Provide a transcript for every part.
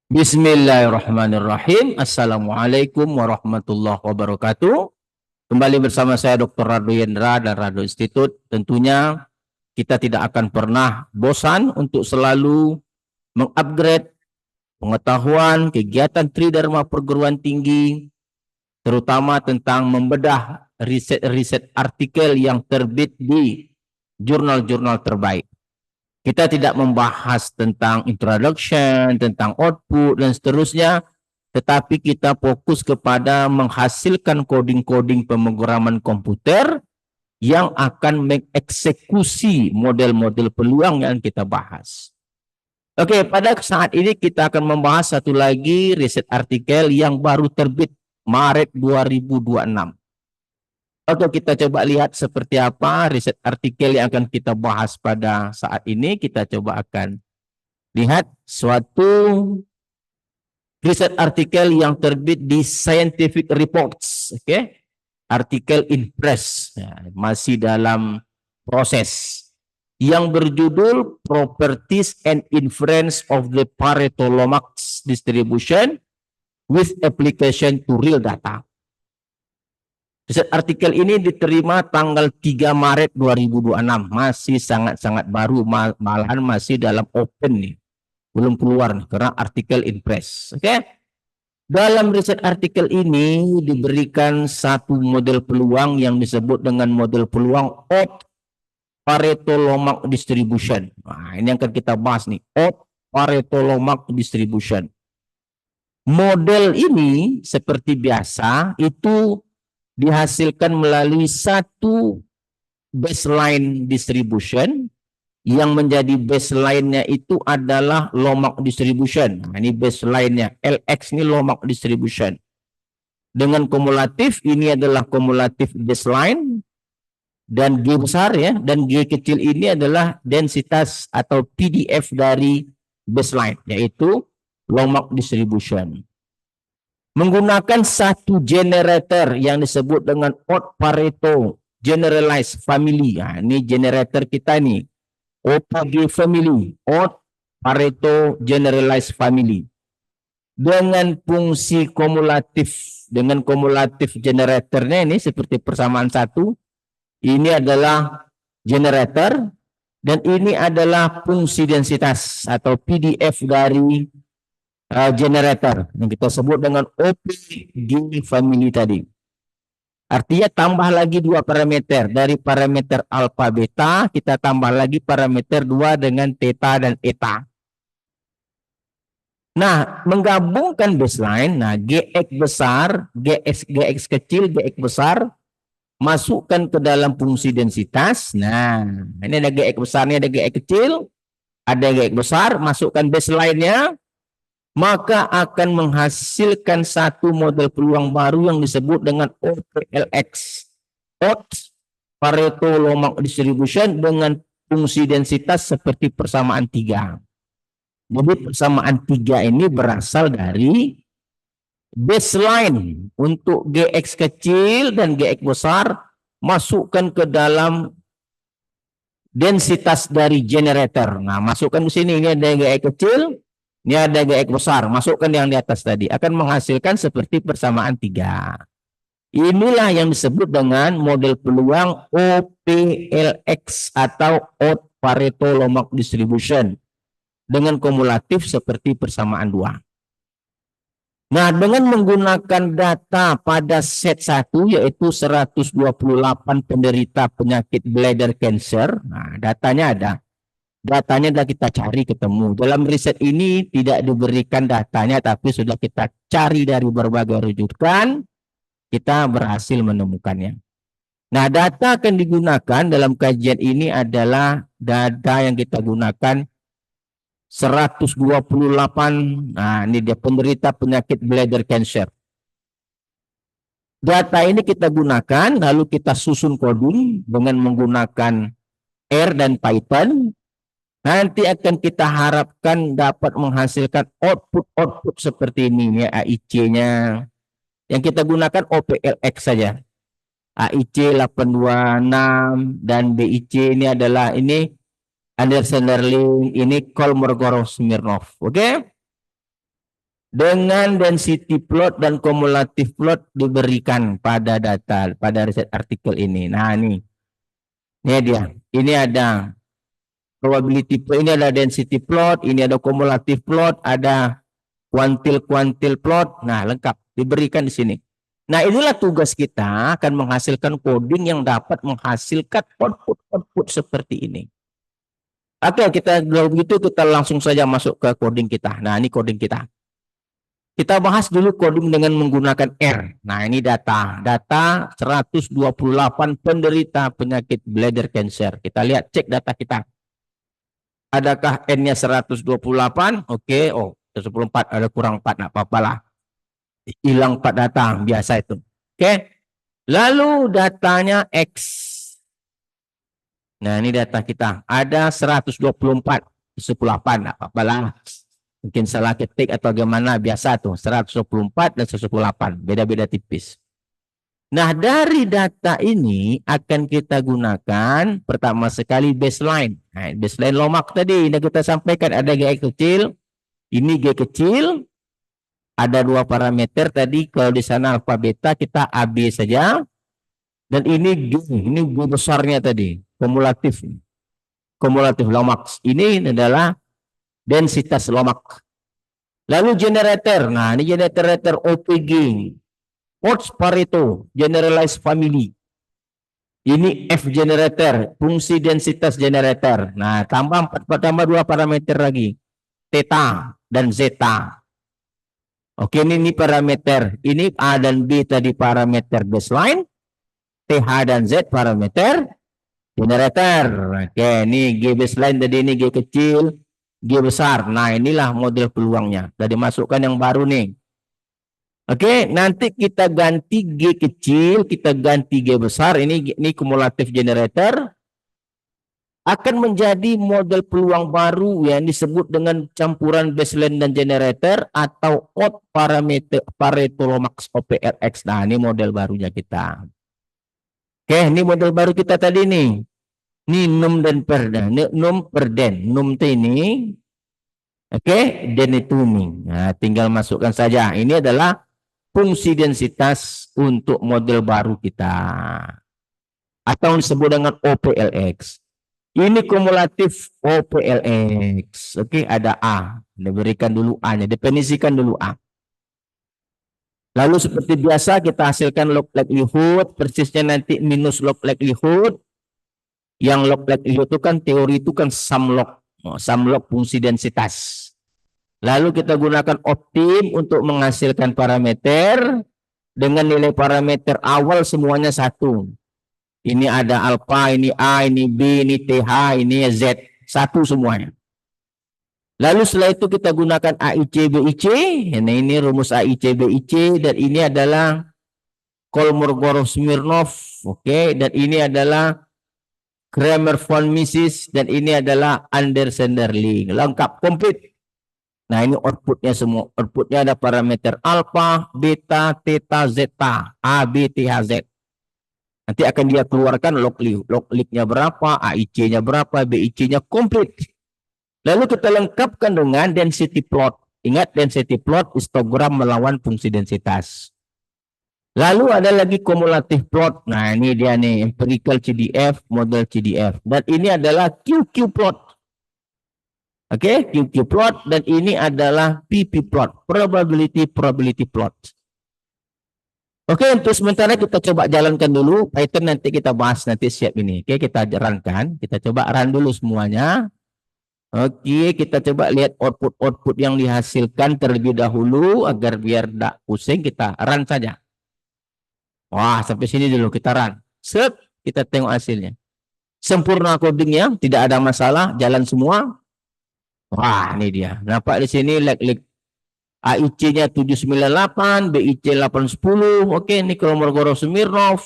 Bismillahirrahmanirrahim. Assalamualaikum warahmatullahi wabarakatuh. Kembali bersama saya Dr. Rado Yendra dan Rado Institute. Tentunya kita tidak akan pernah bosan untuk selalu mengupgrade pengetahuan kegiatan Tridharma perguruan tinggi, terutama tentang membedah riset-riset artikel yang terbit di jurnal-jurnal terbaik. Kita tidak membahas tentang introduction, tentang output, dan seterusnya, tetapi kita fokus kepada menghasilkan coding-coding pemrograman komputer yang akan mengeksekusi model-model peluang yang kita bahas. Oke, pada saat ini kita akan membahas satu lagi riset artikel yang baru terbit Maret 2026. Oke, kita coba lihat seperti apa riset artikel yang akan kita bahas pada saat ini. Kita coba akan lihat suatu riset artikel yang terbit di Scientific Reports. Oke, artikel in press, ya, masih dalam proses, yang berjudul Properties and Inference of the Pareto-Lomax Distribution with Application to Real Data. Riset artikel ini diterima tanggal 3 Maret 2026. Masih sangat-sangat baru, malahan masih dalam open nih. Belum keluar nih, karena artikel in press. Oke. Dalam riset artikel ini diberikan satu model peluang yang disebut dengan model peluang odd Pareto-Lomax Distribution. Nah, ini yang akan kita bahas nih, odd Pareto-Lomax Distribution. Model ini seperti biasa itu dihasilkan melalui satu baseline distribution, yang menjadi baseline-nya itu adalah Lomax distribution. Nah, ini baseline-nya, LX ini Lomax distribution. Dengan kumulatif, ini adalah kumulatif baseline, dan G besar ya, dan G kecil ini adalah densitas atau PDF dari baseline, yaitu Lomax distribution. Menggunakan satu generator yang disebut dengan odd Pareto generalized family. Nah, ini generator kita nih, OPG family, odd Pareto generalized family. Dengan fungsi kumulatif, dengan kumulatif generatornya ini seperti persamaan satu. Ini adalah generator, dan ini adalah fungsi densitas atau PDF dari generator yang kita sebut dengan OPG family tadi. Artinya tambah lagi dua parameter, dari parameter alpha beta kita tambah lagi parameter 2 dengan theta dan eta. Nah, menggabungkan baseline, nah GX besar, GX kecil, GX besar, masukkan ke dalam fungsi densitas. Nah, ini ada GX besarnya, ada GX kecil, ada GX besar, masukkan baseline-nya, maka akan menghasilkan satu model peluang baru yang disebut dengan OPLX, odd Pareto-Lomax Distribution, dengan fungsi densitas seperti persamaan 3. Jadi persamaan 3 ini berasal dari baseline untuk GX kecil dan GX besar, masukkan ke dalam densitas dari generator. Nah, masukkan di sini, ini ada GX kecil, ini ada GX besar, masukkan yang di atas tadi, akan menghasilkan seperti persamaan 3. Inilah yang disebut dengan model peluang OPLX atau odd Pareto-Lomax Distribution dengan kumulatif seperti persamaan 2. Nah, dengan menggunakan data pada set 1 yaitu 128 penderita penyakit bladder cancer. Nah, datanya ada. Datanya sudah kita cari ketemu. Dalam riset ini tidak diberikan datanya, tapi sudah kita cari dari berbagai rujukan, kita berhasil menemukannya. Nah, data akan digunakan dalam kajian ini adalah data yang kita gunakan 128. Nah, ini dia penderita penyakit bladder cancer. Data ini kita gunakan, lalu kita susun coding dengan menggunakan R dan Python. Nanti akan kita harapkan dapat menghasilkan output seperti ini ya, AIC-nya. Yang kita gunakan OPLX saja. AIC 826 dan BIC ini adalah ini Anderson Darling, ini Kolmogorov Smirnov. Oke? dengan density plot dan cumulative plot diberikan pada data, pada riset artikel ini. Nah, ini dia. Ini ada probability plot, ini ada density plot, ini ada cumulative plot, ada kuantil plot. Nah, lengkap diberikan di sini. Nah, inilah tugas kita akan menghasilkan coding yang dapat menghasilkan output seperti ini. Oke, kita kalau begitu kita langsung saja masuk ke coding kita. Nah, ini coding kita. Kita bahas dulu coding dengan menggunakan R. Nah, ini data. Data 128 penderita penyakit bladder cancer. Kita lihat, cek data kita. Adakah N-nya 128? Oke, oh, 124, ada kurang 4, enggak apa-apa lah. Hilang 4 data, biasa itu. Oke. Lalu datanya X. Nah, ini data kita. Ada 124, 108, enggak apa-apa lah. Mungkin salah ketik atau bagaimana, biasa tuh 124 dan 128, beda-beda tipis. Nah, dari data ini akan kita gunakan pertama sekali baseline. Nah, baseline Lomax tadi yang kita sampaikan, ada G kecil, ini G kecil, ada 2 parameter tadi. Kalau di sana alfa beta kita AB saja, dan ini G besarnya tadi, kumulatif Lomax. Ini adalah densitas Lomax. Lalu generator. Nah, ini generator OPG. Odds Pareto, generalized family. Ini F generator, fungsi densitas generator. Nah, tambah 2 parameter lagi. Theta dan zeta. Oke, ini parameter. Ini A dan B tadi parameter baseline. TH dan Z parameter generator. Oke, ini G baseline tadi, ini G kecil, G besar. Nah, inilah model peluangnya. Sudah dimasukkan yang baru nih. Oke, nanti kita ganti G kecil, kita ganti G besar. Ini cumulative generator. Akan menjadi model peluang baru yang disebut dengan campuran baseline dan generator atau odd parameter Pareto Lomax OPRX. Nah, ini model barunya kita. Oke, ini model baru kita tadi nih. Ini num dan perden. Num perden. Num ini. Oke, den itu nih. Nah, tinggal masukkan saja. Ini adalah fungsi densitas untuk model baru kita. Atau disebut dengan OPLX. Ini kumulatif OPLX. Oke, ada A. Diberikan dulu A-nya. Definisikan dulu A. Lalu seperti biasa kita hasilkan log likelihood. Persisnya nanti minus log likelihood. Yang log likelihood itu kan teori itu kan sum log. Sum log fungsi densitas. Lalu kita gunakan optim untuk menghasilkan parameter. Dengan nilai parameter awal semuanya 1. Ini ada alpha, ini A, ini B, ini TH, ini Z. 1 semuanya. Lalu setelah itu kita gunakan AIC, BIC. Nah, ini rumus AIC, BIC. Dan ini adalah Kolmogorov-Smirnov. Oke, dan ini adalah Kramer-von Mises. Dan ini adalah Anderson-Darling. Lengkap, komplit. Nah, ini outputnya semua. Outputnya ada parameter alpha, beta, theta, zeta, A, B, T, H, Z. Nanti akan dia keluarkan log-liknya berapa, AIC-nya berapa, BIC-nya komplit. Lalu kita lengkapkan dengan density plot. Ingat, density plot histogram melawan fungsi densitas. Lalu ada lagi cumulative plot. Nah, ini dia nih, empirical CDF, model CDF. Dan ini adalah QQ plot. Oke, QQ plot, dan ini adalah PP plot, probability plot. Oke, untuk sementara kita coba jalankan dulu. Python nanti kita bahas nanti siap ini. Oke, kita runkan. Kita coba run dulu semuanya. Oke, kita coba lihat output yang dihasilkan terlebih dahulu agar biar tidak pusing. Kita run saja. Wah, sampai sini dulu kita run. Set, kita tengok hasilnya. Sempurna codingnya, tidak ada masalah, jalan semua. Wah, ini dia. Nampak di sini AIC-nya 798, BIC 810. Oke, ini Kolmogorov-Smirnov.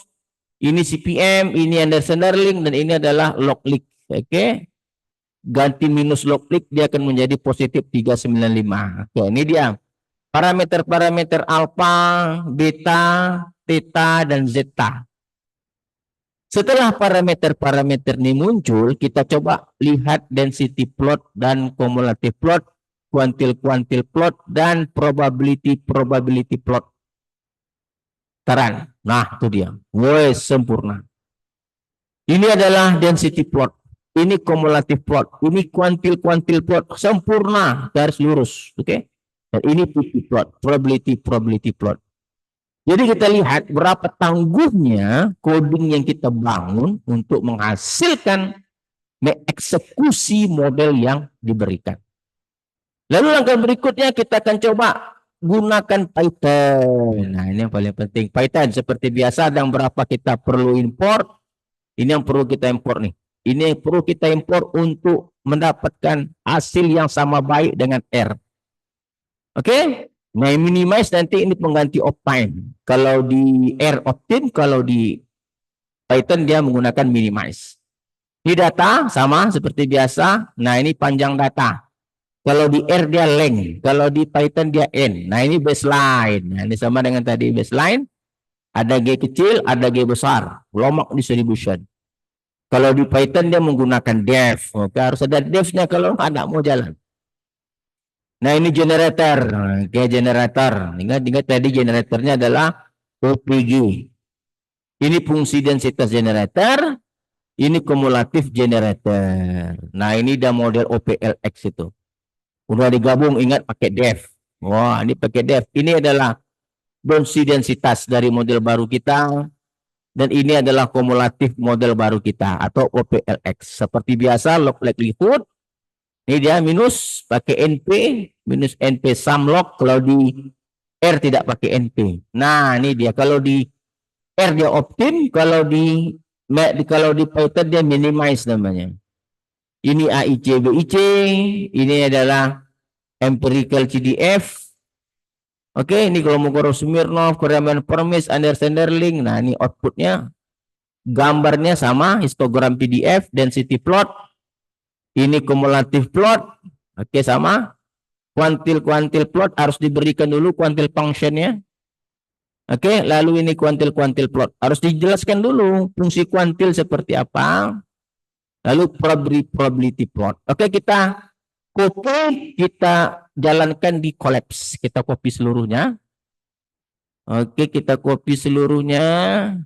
Ini CPM, ini Anderson-Darling, dan ini adalah log-lik. Oke. Ganti minus log-lik, dia akan menjadi positif 395. Oke, ini dia. Parameter-parameter alpha, beta, theta, dan zeta. Setelah parameter-parameter ini muncul, kita coba lihat density plot dan cumulative plot kuantil plot, dan probability plot. Taran. Nah, itu dia. Woi, sempurna. Ini adalah density plot. Ini cumulative plot. Ini kuantil plot. Sempurna, garis lurus. Oke. Okay? Dan ini PP plot, probability plot. Jadi kita lihat berapa tangguhnya coding yang kita bangun untuk menghasilkan mengeksekusi model yang diberikan. Lalu langkah berikutnya kita akan coba gunakan Python. Nah, ini yang paling penting. Python seperti biasa, dan berapa kita perlu import. Ini yang perlu kita import nih. Ini yang perlu kita import untuk mendapatkan hasil yang sama baik dengan R. Oke? Nah, minimize nanti ini pengganti optime. Kalau di R optim, kalau di Python dia menggunakan minimize. Di data sama seperti biasa. Nah, ini panjang data. Kalau di R dia length, kalau di Python dia n. Nah, ini baseline. Nah, ini sama dengan tadi baseline. Ada G kecil, ada G besar. Lomak distribution. Kalau di Python dia menggunakan def. Oke, harus ada defnya kalau nggak mau jalan. Nah, ini generator. Oke, generator. Ingat tadi generatornya adalah OPG. Ini fungsi densitas generator. Ini kumulatif generator. Nah, ini udah model OPLX itu. Udah digabung, ingat pakai def. Wah, ini pakai def. Ini adalah fungsi densitas dari model baru kita. Dan ini adalah kumulatif model baru kita atau OPLX. Seperti biasa, log likelihood. Ini dia minus pakai NP, minus NP sum log. Kalau di R tidak pakai NP. Nah, ini dia. Kalau di R dia optim, kalau di Python dia minimize namanya. Ini AIC, BIC, ini adalah empirical CDF. Oke, ini Kolmogorov Smirnov, Korean Permis, Anderson-Darling. Nah, ini outputnya. Gambarnya sama, histogram PDF, density plot. Ini kumulatif plot. Oke, sama. Kuantil plot harus diberikan dulu kuantil functionnya. Oke, lalu ini kuantil plot. Harus dijelaskan dulu fungsi kuantil seperti apa. Lalu probability plot. Oke, kita copy, kita jalankan di collapse. Kita copy seluruhnya. Oke, kita copy seluruhnya.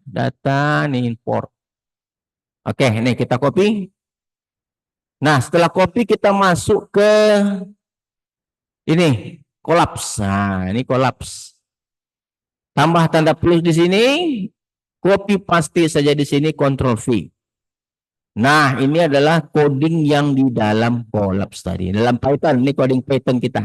Data, ini import. Oke, ini kita copy. Nah, setelah copy kita masuk ke ini, collapse. Nah, ini collapse. Tambah tanda plus di sini, copy paste saja di sini, Ctrl V. Nah, ini adalah coding yang di dalam collapse tadi. Dalam Python, ini coding Python kita.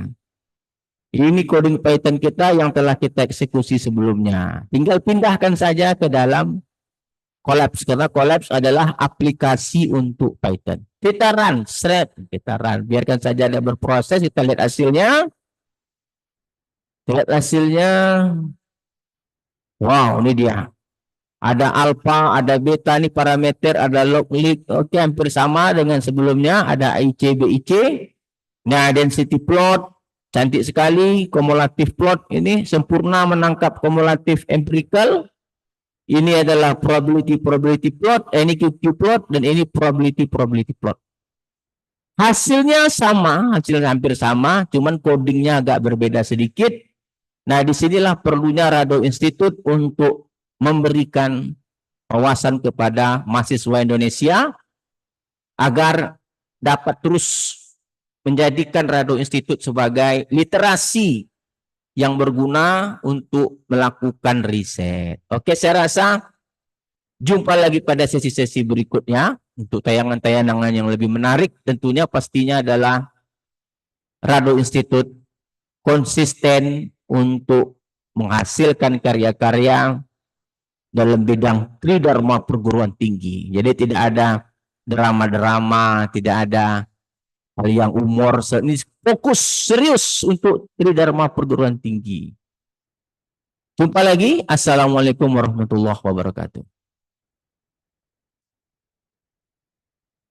Ini coding Python kita yang telah kita eksekusi sebelumnya. Tinggal pindahkan saja ke dalam collapse, karena collapse adalah aplikasi untuk Python. Kita run, kita run. Biarkan saja dia berproses, kita lihat hasilnya. Lihat hasilnya. Wow, ini dia. Ada alpha, ada beta, ini parameter, ada log leak. Oke, hampir sama dengan sebelumnya. Ada IC, BIC. Nah, density plot. Cantik sekali. Kumulatif plot. Ini sempurna menangkap kumulatif empirical. Ini adalah probability plot. Ini QQ plot. Dan ini probability plot. Hasilnya sama. Hasilnya hampir sama. Cuman codingnya agak berbeda sedikit. Nah, disinilah perlunya Rado Institute untuk memberikan wawasan kepada mahasiswa Indonesia agar dapat terus menjadikan Rado Institute sebagai literasi yang berguna untuk melakukan riset. Oke, saya rasa jumpa lagi pada sesi-sesi berikutnya untuk tayangan-tayangan yang lebih menarik. Tentunya pastinya adalah Rado Institute konsisten untuk menghasilkan karya-karya dalam bidang Tridharma perguruan tinggi. Jadi tidak ada drama-drama, tidak ada hal yang humor. Ini fokus serius untuk Tridharma perguruan tinggi. Jumpa lagi. Assalamualaikum warahmatullahi wabarakatuh.